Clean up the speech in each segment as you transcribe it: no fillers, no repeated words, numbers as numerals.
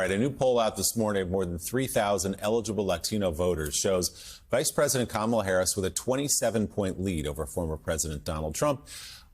Right, a new poll out this morning of more than 3,000 eligible Latino voters shows Vice President Kamala Harris with a 27-point lead over former President Donald Trump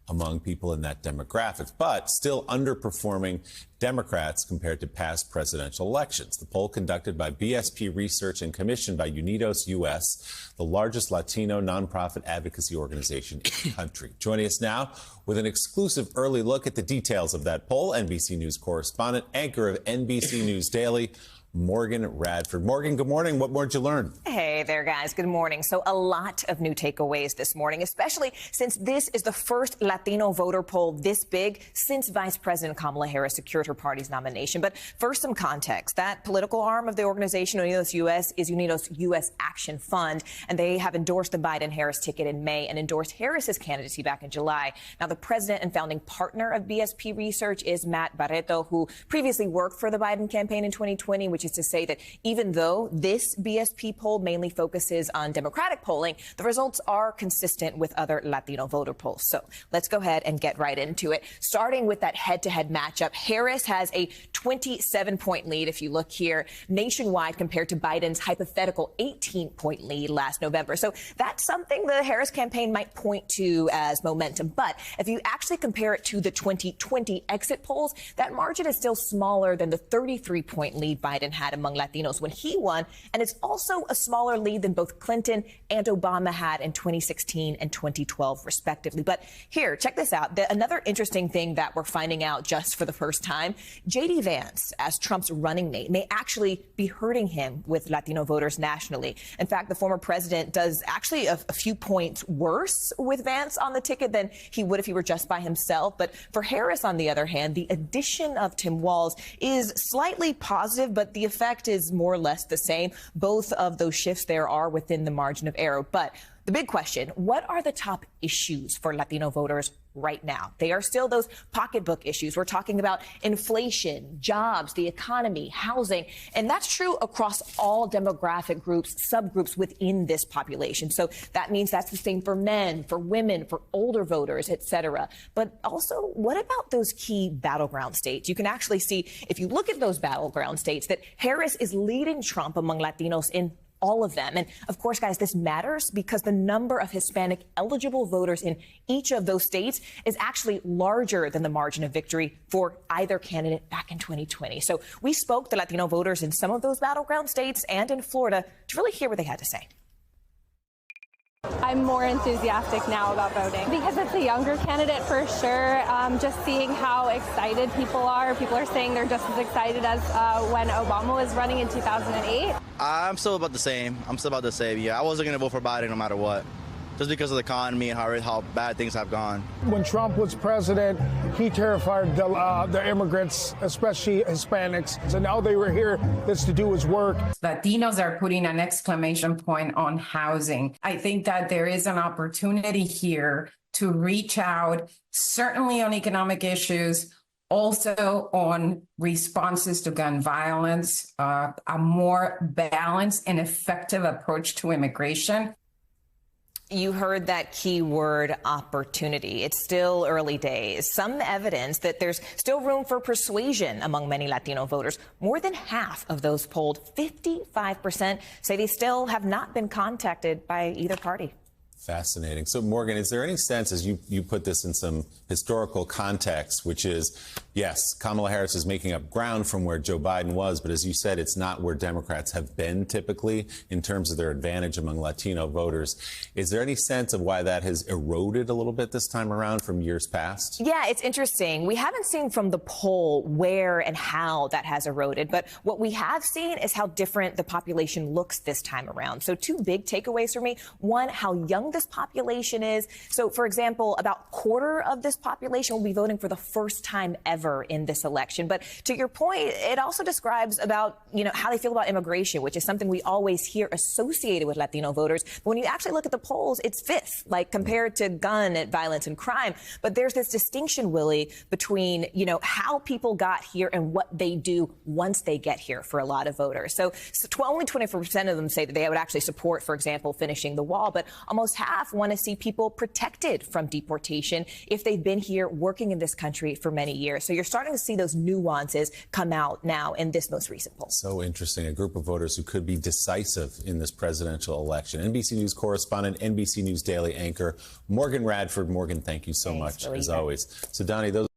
among people in that demographic, but still underperforming Democrats compared to past presidential elections. The poll, conducted by BSP Research and commissioned by Unidos US, the largest Latino nonprofit advocacy organization in the country. Joining us now with an exclusive early look at the details of that poll, NBC News correspondent, anchor of NBC News Daily, Morgan Radford. Morgan, good morning. What more did you learn? Hey there, guys. Good morning. So a lot of new takeaways this morning, especially since this is the first Latino voter poll this big since Vice President Kamala Harris secured her party's nomination. But first, some context. That political arm of the organization, Unidos US, is Unidos US Action Fund, and they have endorsed the Biden-Harris ticket in May and endorsed Harris's candidacy back in July. Now, the president and founding partner of BSP Research is Matt Barreto, who previously worked for the Biden campaign in 2020, which is to say that even though this BSP poll mainly focuses on Democratic polling, the results are consistent with other Latino voter polls. So let's go ahead and get right into it. Starting with that head-to-head matchup, Harris has a 27-point lead, if you look here, nationwide compared to Biden's hypothetical 18-point lead last November. So that's something the Harris campaign might point to as momentum. But if you actually compare it to the 2020 exit polls, that margin is still smaller than the 33-point lead Biden had among Latinos when he won, and it's also a smaller lead than both Clinton and Obama had in 2016 and 2012, respectively. But here, check this out. Another interesting thing that we're finding out just for the first time, J.D. Vance, as Trump's running mate, may actually be hurting him with Latino voters nationally. In fact, the former president does actually a few points worse with Vance on the ticket than he would if he were just by himself. But for Harris, on the other hand, the addition of Tim Walz is slightly positive, but the effect is more or less the same. Both of those shifts there are within the margin of error. But the big question, what are the top issues for Latino voters right now? They are still those pocketbook issues. We're talking about inflation, jobs, the economy, housing, and that's true across all demographic groups, subgroups within this population. So that means that's the same for men, for women, for older voters, et cetera. But also, what about those key battleground states? You can actually see, if you look at those battleground states, that Harris is leading Trump among Latinos in all of them. And of course, guys, this matters because the number of Hispanic eligible voters in each of those states is actually larger than the margin of victory for either candidate back in 2020. So we spoke to Latino voters in some of those battleground states and in Florida to really hear what they had to say. I'm more enthusiastic now about voting because it's a younger candidate for sure. Just seeing how excited people are. People are saying they're just as excited as when Obama was running in 2008. I'm still about the same. Yeah, I wasn't going to vote for Biden no matter what, just because of the economy and how bad things have gone. When Trump was president, he terrified the immigrants, especially Hispanics. So now they were here, that's to do his work. Latinos are putting an exclamation point on housing. I think that there is an opportunity here to reach out, certainly on economic issues, also on responses to gun violence, a more balanced and effective approach to immigration. You heard that key word, opportunity. It's still early days. Some evidence that there's still room for persuasion among many Latino voters. More than half of those polled, 55%, say they still have not been contacted by either party. Fascinating. So, Morgan, is there any sense, as you put this in some historical context, which is, yes, Kamala Harris is making up ground from where Joe Biden was, but as you said, it's not where Democrats have been typically in terms of their advantage among Latino voters. Is there any sense of why that has eroded a little bit this time around from years past? Yeah, it's interesting. We haven't seen from the poll where and how that has eroded, but what we have seen is how different the population looks this time around. So two big takeaways for me. One, how young this population is. So, for example, about a quarter of this population will be voting for the first time ever in this election. But to your point, it also describes about, how they feel about immigration, which is something we always hear associated with Latino voters. But when you actually look at the polls, it's fifth, like compared to gun violence and crime. But there's this distinction, Willie, between, how people got here and what they do once they get here for a lot of voters. So only 24% of them say that they would actually support, for example, finishing the wall. But almost half want to see people protected from deportation if they've been here working in this country for many years. So you're starting to see those nuances come out now in this most recent poll. So interesting. A group of voters who could be decisive in this presidential election. NBC News correspondent, NBC News Daily anchor, Morgan Radford. Morgan, thank you so much, as always. So, Donnie, those